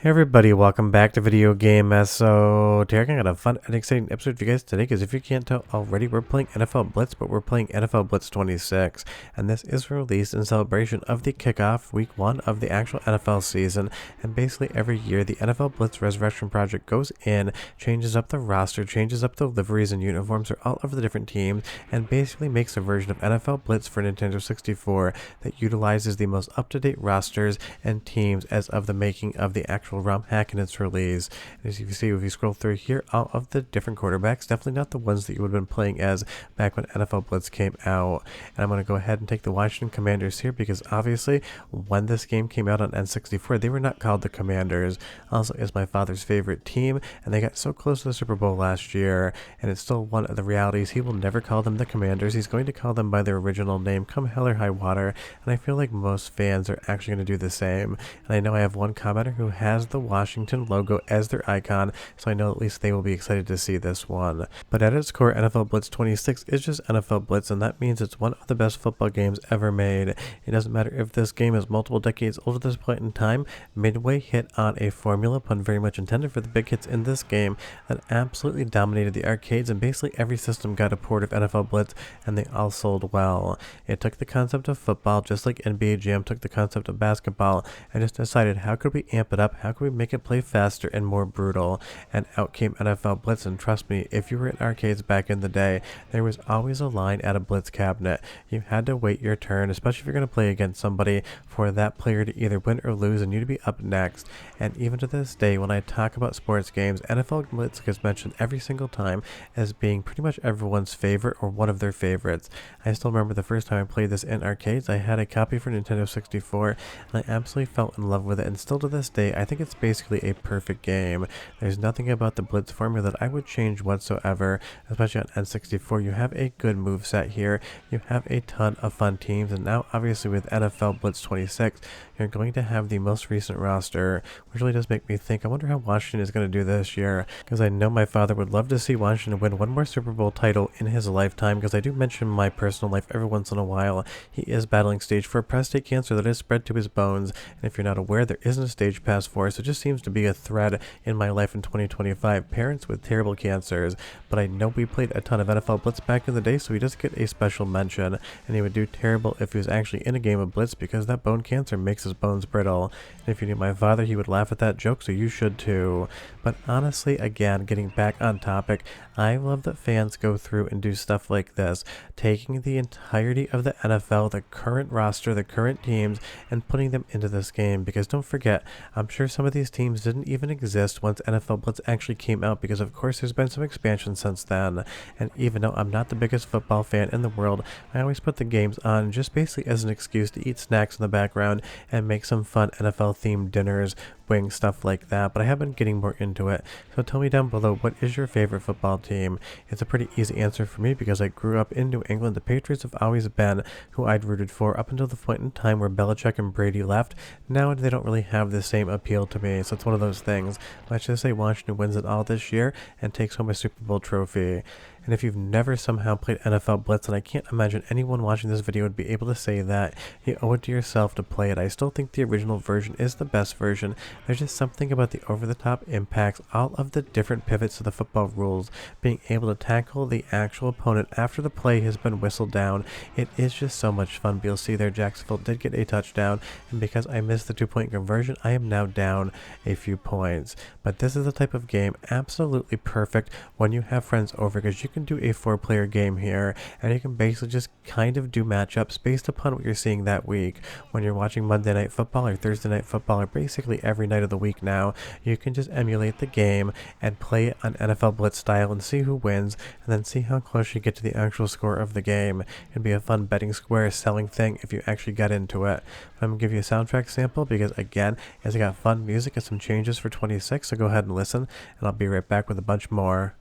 Hey everybody, welcome back to Video Game So today I got a fun and exciting episode for you guys today, because if you can't tell already, we're playing NFL Blitz, but we're playing NFL Blitz 26, and this is released in celebration of the kickoff week 1 of the actual NFL season. And basically every year the NFL Blitz Resurrection project goes in, changes up the roster, changes up the liveries and uniforms for all of the different teams, and basically makes a version of NFL Blitz for Nintendo 64 that utilizes the most up-to-date rosters and teams as of the making of the actual ROM hack in its release. And as you can see, if you scroll through here, all of the different quarterbacks, definitely not the ones that you would have been playing as back when NFL Blitz came out. And I'm going to go ahead and take the Washington Commanders here, because obviously when this game came out on N64, they were not called the Commanders. Also is my father's favorite team, and they got so close to the Super Bowl last year, and it's still one of the realities. He will never call them the Commanders. He's going to call them by their original name, come hell or high water, and I feel like most fans are actually going to do the same. And I know I have one commenter who has the Washington logo as their icon, so I know at least they will be excited to see this one. But at its core, NFL Blitz 26 is just NFL Blitz, and that means it's one of the best football games ever made. It doesn't matter if this game is multiple decades old at this point in time. Midway hit on a formula, pun very much intended, for the big hits in this game that absolutely dominated the arcades, and basically every system got a port of NFL Blitz, and they all sold well. It took the concept of football, just like NBA Jam took the concept of basketball, and just decided, how could we amp it up, how could we make it play faster and more brutal? And out came NFL Blitz. And trust me, if you were in arcades back in the day, there was always a line at a Blitz cabinet. You had to wait your turn, especially if you're going to play against somebody, for that player to either win or lose and you to be up next. And even to this day, when I talk about sports games, NFL Blitz gets mentioned every single time as being pretty much everyone's favorite or one of their favorites. I still remember the first time I played this in arcades. I had a copy for Nintendo 64, and I absolutely fell in love with it, and still to this day I think it's basically a perfect game. There's nothing about the Blitz formula that I would change whatsoever, especially on N64. You have a good move set here, you have a ton of fun teams, and now obviously with NFL Blitz 26, you're going to have the most recent roster, which really does make me think, I wonder how Washington is going to do this year, because I know my father would love to see Washington win one more Super Bowl title in his lifetime, because I do mention my personal life every once in a while. He is battling stage 4 prostate cancer that is spread to his bones, and if you're not aware, there isn't a stage past 4, so it just seems to be a thread in my life in 2025, parents with terrible cancers. But I know we played a ton of NFL Blitz back in the day, so he does get a special mention, and he would do terrible if he was actually in a game of Blitz, because that bone cancer makes his bones brittle. And if you knew my father, he would laugh at that joke, so you should too. But honestly, again, getting back on topic, I love that fans go through and do stuff like this, taking the entirety of the NFL, the current roster, the current teams, and putting them into this game. Because don't forget, I'm sure some of these teams didn't even exist once NFL Blitz actually came out, because of course there's been some expansion since then. And even though I'm not the biggest football fan in the world, I always put the games on just basically as an excuse to eat snacks in the background and make some fun NFL themed dinners, wings, stuff like that. But I have been getting more into it, so tell me down below, what is your favorite football team? It's a pretty easy answer for me, because I grew up in New England. The Patriots have always been who I'd rooted for up until the point in time where Belichick and Brady left. Now they don't really have the same appeal to me, so it's one of those things. Let's just say Washington wins it all this year and takes home a Super Bowl trophy. And if you've never somehow played NFL Blitz, and I can't imagine anyone watching this video would be able to say that, you owe it to yourself to play it. I still think the original version is the best version. There's just something about the over-the-top impacts, all of the different pivots to the football rules, being able to tackle the actual opponent after the play has been whistled down. It is just so much fun. But you'll see there, Jacksonville did get a touchdown, and because I missed the 2-point conversion, I am now down a few points. But this is the type of game absolutely perfect when you have friends over, because you can do a 4-player game here, and you can basically just kind of do matchups based upon what you're seeing that week. When you're watching Monday Night Football or Thursday Night Football, or basically every night of the week now, you can just emulate the game and play it on NFL Blitz style and see who wins, and then see how close you get to the actual score of the game. It'd be a fun betting square selling thing if you actually get into it. I'm going to give you a soundtrack sample, because again, as I got fun music and some changes for 26, so go ahead and listen, and I'll be right back with a bunch more.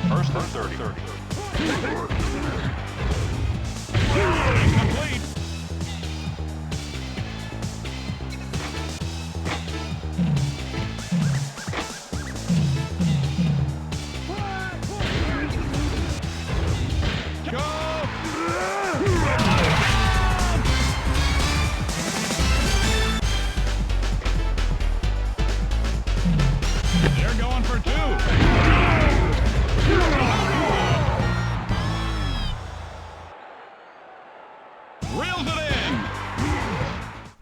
First and 30. Complete. Go! Reels it in.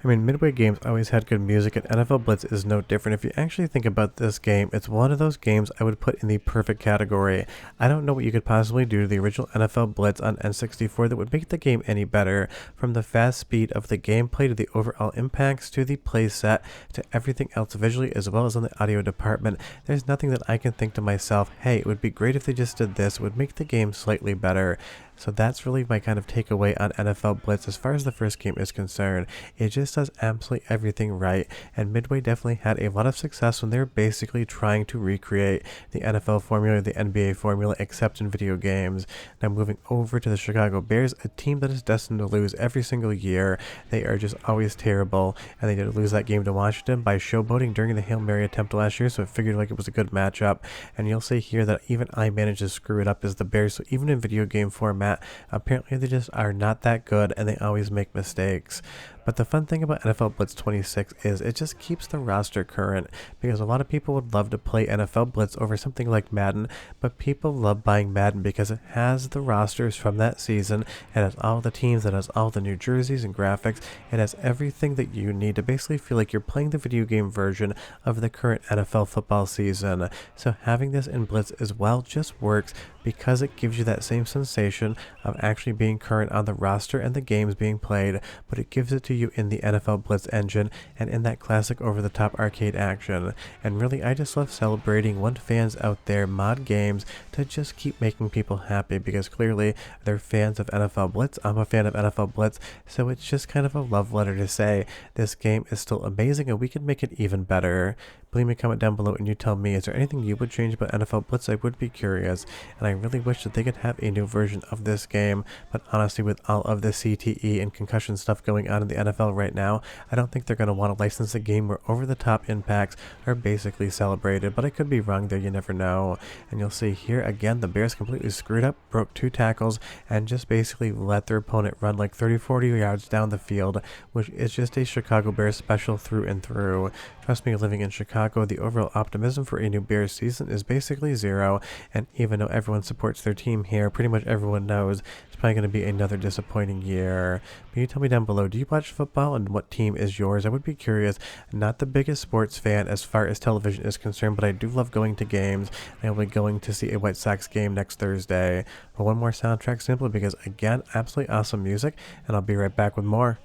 I mean, Midway games always had good music, and NFL Blitz is no different. If you actually think about this game, it's one of those games I would put in the perfect category. I don't know what you could possibly do to the original NFL Blitz on N64 that would make the game any better. From the fast speed of the gameplay to the overall impacts to the play set to everything else visually as well as in the audio department, there's nothing that I can think to myself, hey, it would be great if they just did this. It would make the game slightly better. So that's really my kind of takeaway on NFL Blitz as far as the first game is concerned. It just does absolutely everything right, and Midway definitely had a lot of success when they were basically trying to recreate the NFL formula, the NBA formula, except in video games. Now moving over to the Chicago Bears, a team that is destined to lose every single year. They are just always terrible, and they did lose that game to Washington by showboating during the Hail Mary attempt last year, so it figured like it was a good matchup. And you'll see here that even I managed to screw it up as the Bears, so even in video game format, apparently they just are not that good and they always make mistakes. But the fun thing about NFL Blitz 26 is it just keeps the roster current, because a lot of people would love to play NFL Blitz over something like Madden, but people love buying Madden because it has the rosters from that season, it has all the teams, it has all the new jerseys and graphics, it has everything that you need to basically feel like you're playing the video game version of the current NFL football season. So having this in Blitz as well just works because it gives you that same sensation of actually being current on the roster and the games being played, but it gives it to you in the NFL Blitz engine and in that classic over-the-top arcade action. And really, I just love celebrating when fans out there mod games to just keep making people happy, because clearly they're fans of NFL Blitz. I'm a fan of NFL Blitz, so it's just kind of a love letter to say this game is still amazing and we can make it even better. Leave me a comment down below and you tell me, is there anything you would change about NFL Blitz? I would be curious, and I really wish that they could have a new version of this game, but honestly, with all of the CTE and concussion stuff going on in the NFL right now, I don't think they're going to want to license a game where over-the-top impacts are basically celebrated, but I could be wrong there, you never know. And you'll see here again, the Bears completely screwed up, broke 2 tackles, and just basically let their opponent run like 30-40 yards down the field, which is just a Chicago Bears special through and through. Trust me, living in Chicago, the overall optimism for a new Bears season is basically zero, and even though everyone supports their team here, pretty much everyone knows it's probably going to be another disappointing year. But you tell me down below, do you watch football and what team is yours? I would be curious. Not the biggest sports fan as far as television is concerned, but I do love going to games. I will be going to see a White Sox game next Thursday. But one more soundtrack simply because, again, absolutely awesome music, and I'll be right back with more.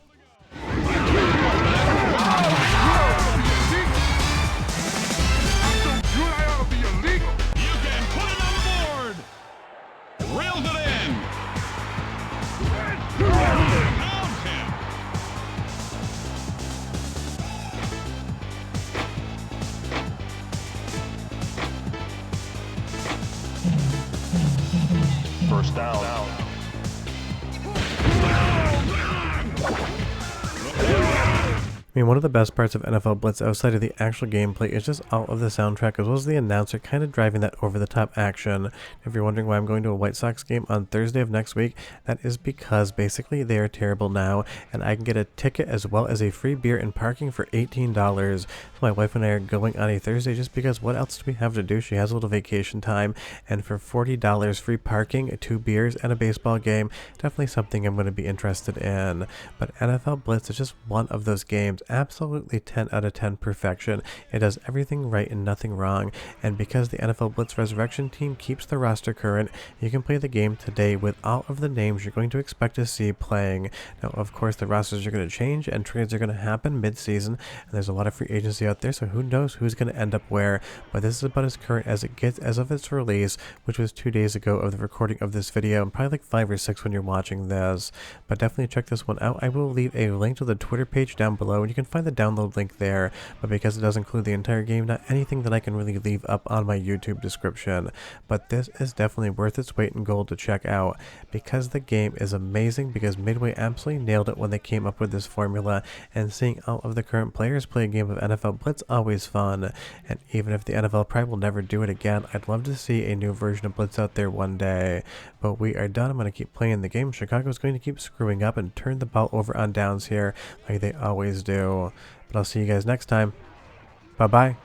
First down. I mean, one of the best parts of NFL Blitz outside of the actual gameplay is just all of the soundtrack as well as the announcer kind of driving that over-the-top action. If you're wondering why I'm going to a White Sox game on Thursday of next week, that is because basically they are terrible now, and I can get a ticket as well as a free beer and parking for $18. So my wife and I are going on a Thursday just because what else do we have to do? She has a little vacation time, and for $40 free parking, 2 beers, and a baseball game, definitely something I'm going to be interested in. But NFL Blitz is just one of those games. Absolutely 10 out of 10 perfection. It does everything right and nothing wrong, and because the NFL Blitz Resurrection team keeps the roster current, you can play the game today with all of the names you're going to expect to see playing. Now, of course, the rosters are going to change and trades are going to happen mid-season, and there's a lot of free agency out there, so who knows who's going to end up where, but this is about as current as it gets as of its release, which was 2 days ago of the recording of this video, and probably like 5 or 6 when you're watching this. But definitely check this one out. I will leave a link to the Twitter page down below, and you can find the download link there, but because it does include the entire game, not anything that I can really leave up on my YouTube description. But this is definitely worth its weight in gold to check out, because the game is amazing, because Midway absolutely nailed it when they came up with this formula, and seeing all of the current players play a game of NFL Blitz always fun. And even if the NFL probably will never do it again, I'd love to see a new version of Blitz out there one day. But we are done. I'm going to keep playing the game. Chicago's going to keep screwing up and turn the ball over on downs here like they always do. But I'll see you guys next time. Bye-bye.